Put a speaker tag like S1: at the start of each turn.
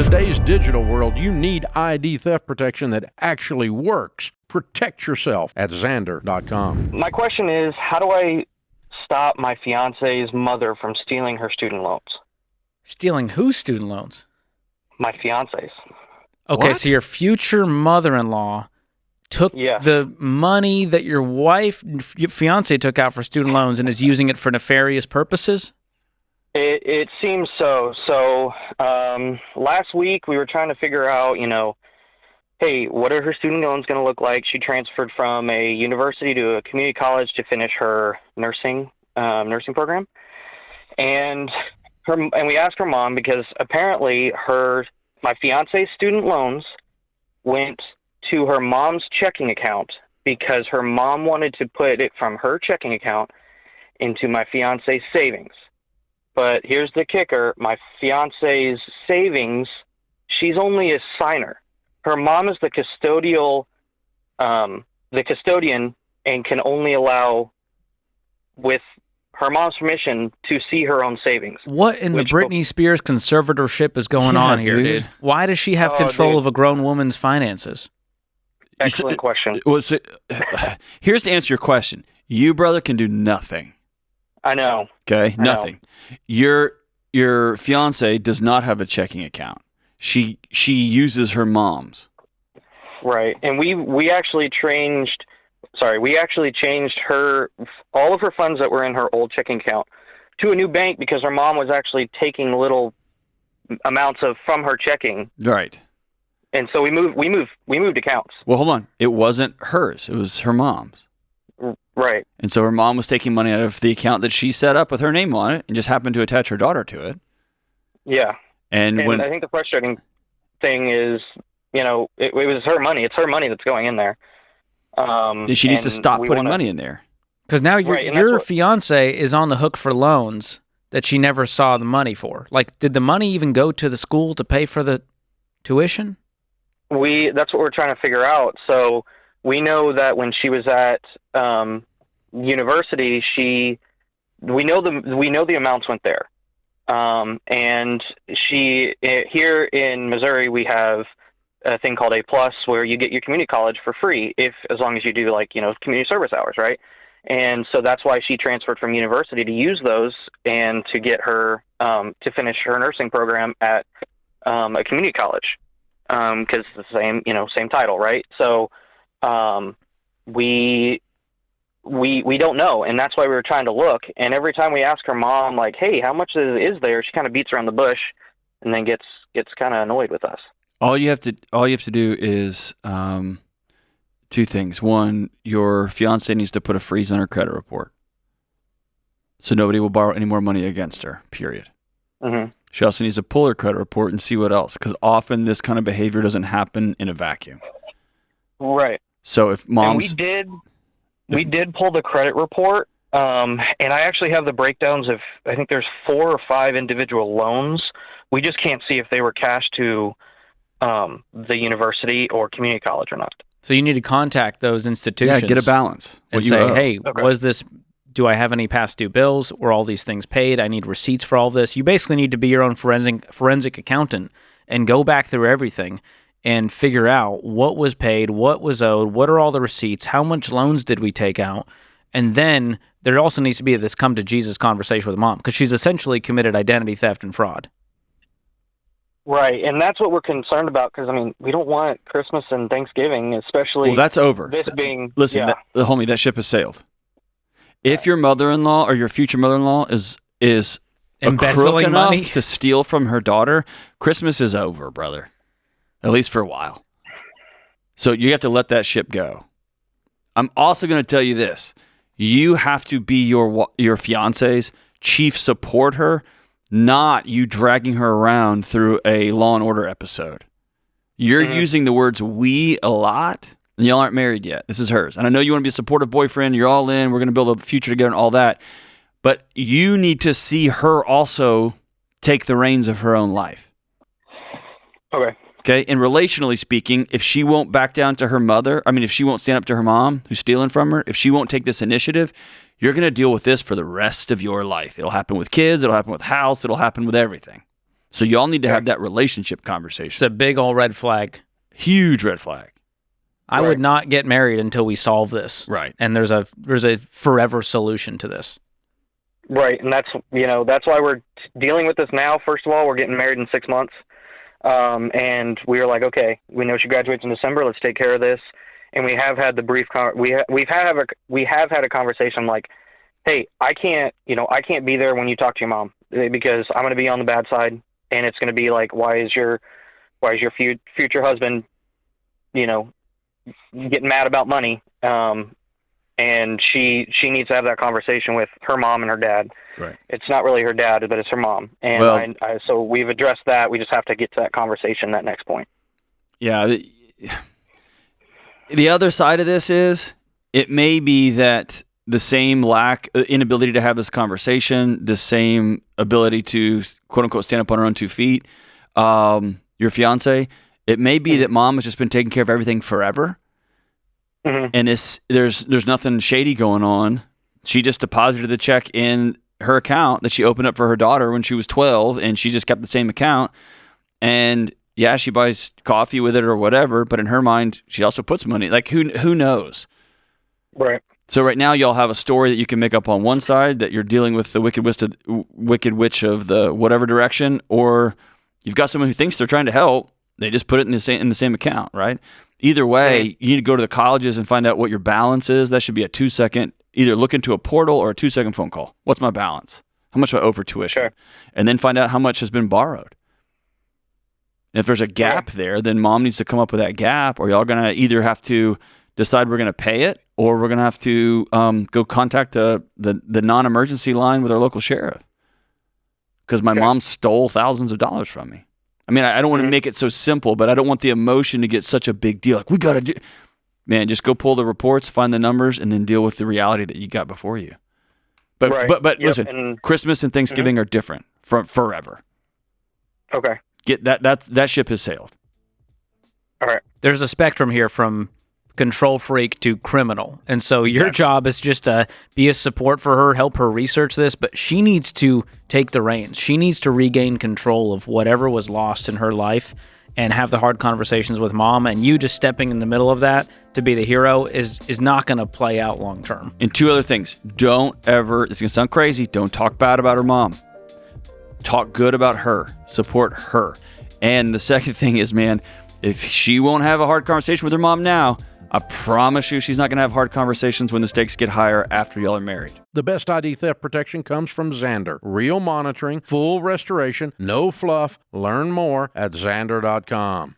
S1: today's digital world, you need ID theft protection that actually works. Protect yourself at Xandr.com.
S2: My question is, how do I stop my fiance's mother from stealing her student loans?
S3: Stealing whose student loans?
S2: My fiance's.
S3: Okay,
S4: What?
S3: so your future mother-in-law took the money that your fiance took out for student loans and is using it for nefarious purposes?
S2: It seems so. So last week we were trying to figure out, hey, what are her student loans going to look like? She transferred from a university to a community college to finish her nursing program, and we asked her mom because apparently my fiance's student loans went to her mom's checking account because her mom wanted to put it from her checking account into my fiance's savings. But here's the kicker: my fiance's savings, she's only a signer. Her mom is the custodian, and can only allow, with her mom's permission, to see her own savings.
S3: What in the Britney Spears conservatorship is going on here, dude? Why does she have control of a grown woman's finances?
S2: Excellent question.
S4: Here's to answer your question. You, brother, can do nothing.
S2: I know.
S4: Okay, nothing. Your fiance does not have a checking account. She uses her mom's.
S2: Right, and we actually changed all of her funds that were in her old checking account to a new bank because her mom was actually taking little amounts from her checking.
S4: Right.
S2: And so we moved accounts.
S4: Well, hold on. It wasn't hers. It was her mom's.
S2: Right.
S4: And so her mom was taking money out of the account that she set up with her name on it and just happened to attach her daughter to it.
S2: Yeah.
S4: And
S2: I think the frustrating thing is, it was her money. It's her money that's going in there.
S4: She needs to stop putting money in there.
S3: Because now your fiance is on the hook for loans that she never saw the money for. Like, did the money even go to the school to pay for the tuition?
S2: That's what we're trying to figure out. So we know that when she was at university, we know the amounts went there. And here in Missouri, we have a thing called A+, where you get your community college for free as long as you do community service hours, right? And so that's why she transferred from university to use those and to get her to finish her nursing program at a community college because it's the same title, right? So we don't know, and that's why we were trying to look. And every time we ask her mom, like, hey, how much is there, she kind of beats around the bush and then gets kind of annoyed with us.
S4: All you have to do is two things. One, your fiance needs to put a freeze on her credit report, so nobody will borrow any more money against her. Period.
S2: Mm-hmm.
S4: She also needs to pull her credit report and see what else, because often this kind of behavior doesn't happen in a vacuum.
S2: Right.
S4: So if mom's,
S2: we did pull the credit report, and I actually have the breakdowns of, I think there's 4 or 5 individual loans. We just can't see if they were cashed to the university or community college or not.
S3: So you need to contact those institutions.
S4: Yeah, get a balance.
S3: And say, hey, do I have any past due bills? Were all these things paid? I need receipts for all this. You basically need to be your own forensic accountant and go back through everything and figure out what was paid, what was owed, what are all the receipts, how much loans did we take out, and then there also needs to be this come to Jesus conversation with mom because she's essentially committed identity theft and fraud.
S2: Right, and that's what we're concerned about because, we don't want Christmas and Thanksgiving, especially...
S4: Well, that's over.
S2: This being...
S4: Listen, homie, that ship has sailed. If your mother-in-law or your future mother-in-law is
S3: embezzling
S4: enough
S3: money
S4: to steal from her daughter, Christmas is over, brother. At least for a while. So you have to let that ship go. I'm also going to tell you this. You have to be your fiance's chief supporter, not you dragging her around through a Law and Order episode. You're using the words we a lot, and y'all aren't married yet. This is hers. And I know you want to be a supportive boyfriend. You're all in. We're going to build a future together and all that. But you need to see her also take the reins of her own life. Okay, and relationally speaking, if she won't back down to her mother, if she won't stand up to her mom who's stealing from her, if she won't take this initiative, you're going to deal with this for the rest of your life. It'll happen with kids, it'll happen with house, it'll happen with everything. So y'all need to have that relationship
S3: It's
S4: conversation.
S3: a big old red flag.
S4: Huge red flag.
S3: I would not get married until we solve this.
S4: Right.
S3: And there's a forever solution to this.
S2: Right, and that's why we're dealing with this now. First of all, we're getting married in 6 months, and we were like, okay, we know she graduates in December. Let's take care of this. And we have had the brief. We have had a conversation like, hey, I can't be there when you talk to your mom because I'm going to be on the bad side, and it's going to be like, why is your future husband, getting mad about money? And she needs to have that conversation with her mom and her dad.
S4: Right.
S2: It's not really her dad, but it's her mom. And so we've addressed that. We just have to get to that conversation, that next point.
S4: Yeah. The other side of this is it may be that the same inability to have this conversation, the same ability to quote unquote stand up on her own 2 feet, your fiance, it may be that mom has just been taking care of everything forever. Mm-hmm. And there's nothing shady going on. She just deposited the check in her account that she opened up for her daughter when she was 12, and she just kept the same account. And yeah, she buys coffee with it or whatever, but in her mind, she also puts money. Like who knows?
S2: Right.
S4: So right now, y'all have a story that you can make up on one side that you're dealing with the wicked witch of the whatever direction, or you've got someone who thinks they're trying to help. They just put it in the same account, right? Either way, you need to go to the colleges and find out what your balance is. That should be a 2-second, either look into a portal or a 2-second phone call. What's my balance? How much do I owe for tuition? Sure. And then find out how much has been borrowed. If there's a gap there, then mom needs to come up with that gap, or y'all going to either have to decide we're going to pay it, or we're going to have to go contact the non-emergency line with our local sheriff. Because my mom stole thousands of dollars from me. I mean, I don't want to make it so simple, but I don't want the emotion to get such a big deal. Like, we got to do... Man, just go pull the reports, find the numbers, and then deal with the reality that you got before you. But listen, Christmas and Thanksgiving are different from forever.
S2: Okay.
S4: Get that ship has sailed.
S2: All right.
S3: There's a spectrum here from control freak to criminal. And so your job is just to be a support for her, help her research this, but she needs to take the reins. She needs to regain control of whatever was lost in her life and have the hard conversations with mom. And you just stepping in the middle of that to be the hero is not going to play out long term.
S4: And 2 other things. Don't ever, it's going to sound crazy, don't talk bad about her mom. Talk good about her. Support her. And the second thing is, man, if she won't have a hard conversation with her mom now, I promise you she's not going to have hard conversations when the stakes get higher after y'all are married.
S1: The best ID theft protection comes from Xandr. Real monitoring, full restoration, no fluff. Learn more at Xandr.com.